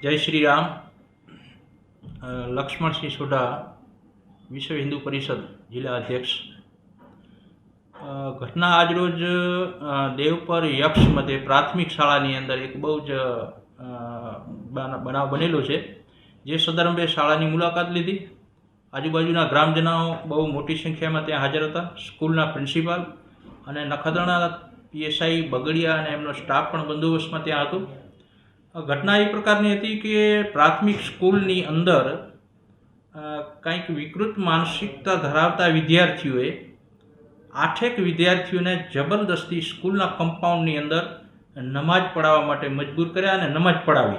जय श्री राम। लक्ष्मण सिंह सोढा, विश्व हिंदू परिषद जिला अध्यक्ष। घटना आज रोज देवपर यक्ष मध्य प्राथमिक शाळानी अंदर एक बहु ज बनाव बनेलो छे। जे सदर्भे शाळानी मुलाकात लीधी। आजुबाजुना ग्रामजनो बहु मोटी संख्या में त्यां हाजर हता। स्कूलना प्रिंसिपाल अने नखत्राणा पीएसआई बगड़िया अने एमनो स्टाफ पण बंदोबस्त में त्यां हतो। घटना ए प्रकारनी हती कि प्राथमिक स्कूलनी अंदर कंईक विकृत मानसिकता धरावता विद्यार्थीओए 8 विद्यार्थीओने जबरदस्ती स्कूलना कम्पाउंडनी अंदर नमाज पढ़ावा माटे मजबूर कर्या अने नमाज पढ़ावी।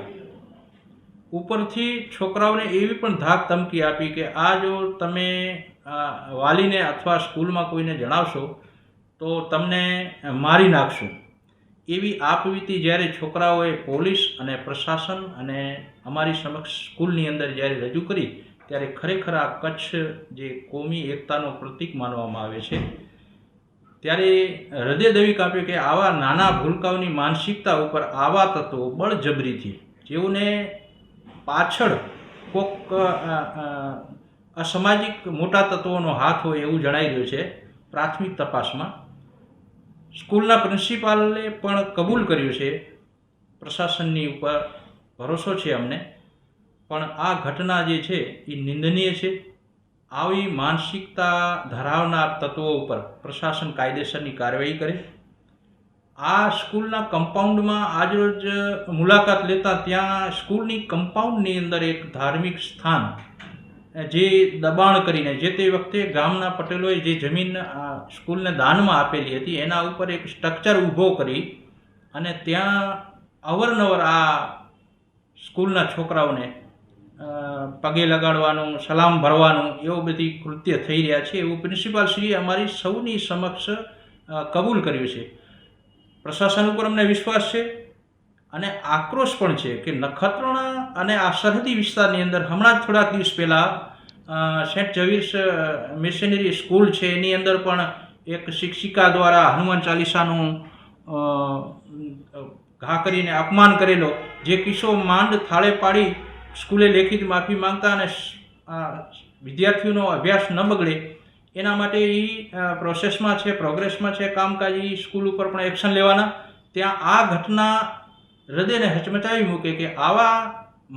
उपरथी छोकराओने एवी पण धाक धमकी आपी कि आ जो तमे वालीने अथवा स्कूलमां कोईने जणावशो तो तमने मारी नाखशुं। एवी आपवीती ज्यारे छोकराओए पोलीस अने प्रशासन अने अमारी समक्ष स्कूलनी अंदर ज्यारे रजू करी त्यारे खरेखर आ कच्छ जे कोमी एकतानो प्रतीक मानवामां आवे छे। त्यारे हृदयद्रवी काप्यो कि आवा नाना भूलकाओनी मानसिकता उपर आवा तत्वो बळजबरीथी जेओने पाछळ कोक असामाजिक मोटा तत्वोनो हाथ होय एवुं जणाई रह्युं छे। प्राथमिक तपासमां स्कूलना प्रिंसिपाले पण कबूल कर्युं छे। प्रशासननी उपर भरोસો छे अमने, पण आ घटना जे छे ए निंदनीय छे। આવી માનસિકતા ધરાવનાર તત્વો ઉપર પ્રશાસન કાયદેસરની કાર્યવાહી કરે। આ સ્કૂલના કમ્પાઉન્ડમાં આજરોજ મુલાકાત લેતા ત્યાં સ્કૂલની કમ્પાઉન્ડની અંદર એક ધાર્મિક સ્થાન જે દબાણ કરીને જે તે વખતે ગામના પટેલોએ જે જમીન સ્કૂલને દાનમાં આપેલી હતી એના ઉપર એક સ્ટ્રક્ચર ઊભો કરી અને ત્યાં અવરનવર આ સ્કૂલના છોકરાઓને પગે લગાડવાનું, સલામ ભરવાનું એવો બધી કૃત્ય થઈ રહ્યા છે એવું પ્રિન્સિપાલ શ્રીએ અમારી સૌની સમક્ષ કબૂલ કર્યું છે। પ્રશાસન ઉપર અમને વિશ્વાસ છે અને આક્રોશ પણ છે કે નખત્રાણા અને આ સરહદી વિસ્તારની અંદર હમણાં જ થોડાક દિવસ પહેલાં સેન્ટ ઝેવિયર્સ મિશનરી સ્કૂલ છે એની અંદર પણ એક શિક્ષિકા દ્વારા હનુમાન ચાલીસાનું ઘા કરીને અપમાન કરેલો જે કિસ્સો માંડ થાળે પાડી સ્કૂલે લેખિત માફી માંગતા અને વિદ્યાર્થીઓનો અભ્યાસ ન બગડે એના માટે એ પ્રોસેસમાં છે, પ્રોગ્રેસમાં છે કામકાજ। એ સ્કૂલ ઉપર પણ એક્શન લેવાના। ત્યાં આ ઘટના હૃદયને હચમચાવી મૂકે કે આવા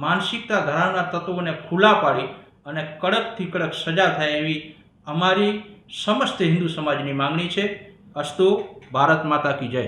માનસિકતા ધરાવનાર તત્વોને ખુલ્લા પાડી અને કડકથી કડક સજા થાય એવી અમારી સમસ્ત હિન્દુ સમાજની માંગણી છે। અસ્તુ ભારત માતા કી જય।